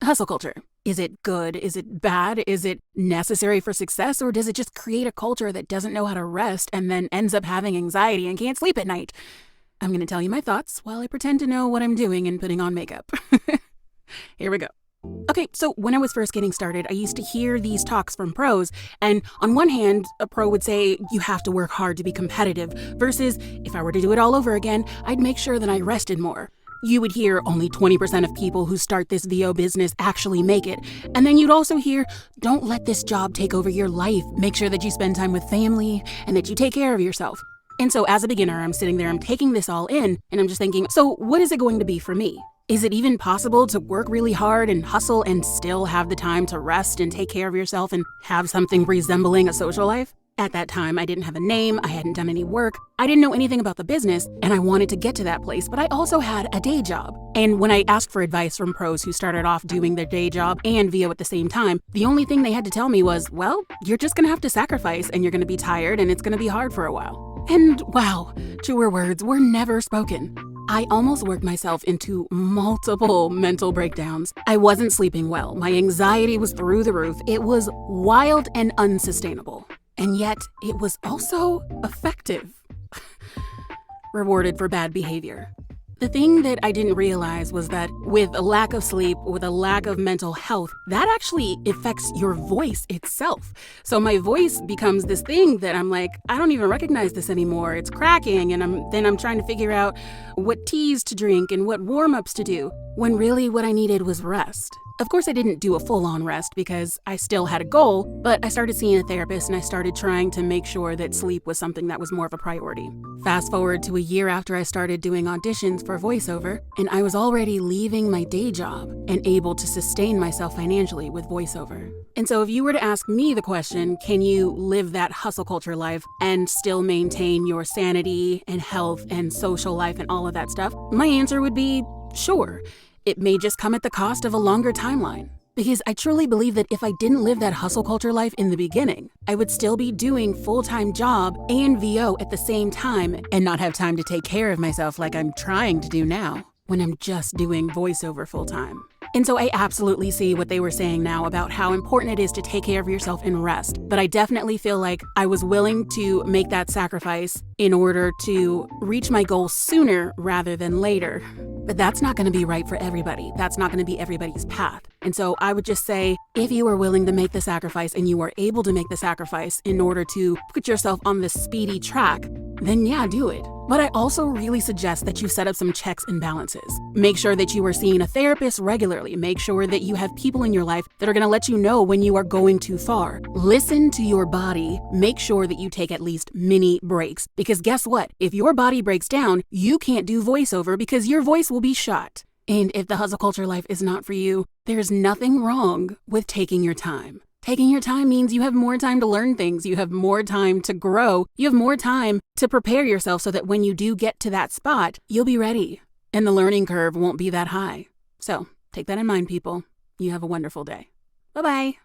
Hustle culture. Is it good? Is it bad? Is it necessary for success? Or does it just create a culture that doesn't know how to rest and then ends up having anxiety and can't sleep at night? I'm going to tell you my thoughts while I pretend to know what I'm doing and putting on makeup. Here we go. Okay, so when I was first getting started, I used to hear these talks from pros, and on one hand, a pro would say you have to work hard to be competitive, versus if I were to do it all over again, I'd make sure that I rested more. You would hear only 20% of people who start this VO business actually make it. And then you'd also hear, don't let this job take over your life. Make sure that you spend time with family and that you take care of yourself. And so as a beginner, I'm sitting there, I'm taking this all in, and I'm just thinking, so what is it going to be for me? Is it even possible to work really hard and hustle and still have the time to rest and take care of yourself and have something resembling a social life? At that time, I didn't have a name, I hadn't done any work, I didn't know anything about the business, and I wanted to get to that place, but I also had a day job. And when I asked for advice from pros who started off doing their day job and VO at the same time, the only thing they had to tell me was, well, you're just gonna have to sacrifice and you're gonna be tired and it's gonna be hard for a while. And wow, truer words were never spoken. I almost worked myself into multiple mental breakdowns. I wasn't sleeping well, my anxiety was through the roof, it was wild and unsustainable. And yet, it was also effective. Rewarded for bad behavior. The thing that I didn't realize was that with a lack of sleep, with a lack of mental health, that actually affects your voice itself. So my voice becomes this thing that I'm like, I don't even recognize this anymore. It's cracking, and I'm trying to figure out what teas to drink and what warm-ups to do, when really what I needed was rest. Of course, I didn't do a full-on rest because I still had a goal, but I started seeing a therapist and I started trying to make sure that sleep was something that was more of a priority. Fast forward to a year after I started doing auditions for voiceover, and I was already leaving my day job and able to sustain myself financially with voiceover. And so if you were to ask me the question, can you live that hustle culture life and still maintain your sanity and health and social life and all of that stuff? My answer would be sure. It may just come at the cost of a longer timeline. Because I truly believe that if I didn't live that hustle culture life in the beginning, I would still be doing full-time job and VO at the same time and not have time to take care of myself like I'm trying to do now when I'm just doing voiceover full-time. And so I absolutely see what they were saying now about how important it is to take care of yourself and rest. But I definitely feel like I was willing to make that sacrifice in order to reach my goal sooner rather than later. But that's not going to be right for everybody. That's not going to be everybody's path. And so I would just say, if you are willing to make the sacrifice and you are able to make the sacrifice in order to put yourself on this speedy track, then yeah, do it. But I also really suggest that you set up some checks and balances. Make sure that you are seeing a therapist regularly. Make sure that you have people in your life that are going to let you know when you are going too far. Listen to your body. Make sure that you take at least mini breaks. Because guess what? If your body breaks down, you can't do voiceover because your voice will be shot. And if the hustle culture life is not for you, there's nothing wrong with taking your time. Taking your time means you have more time to learn things, you have more time to grow, you have more time to prepare yourself so that when you do get to that spot, you'll be ready. And the learning curve won't be that high. So take that in mind, people. You have a wonderful day. Bye-bye.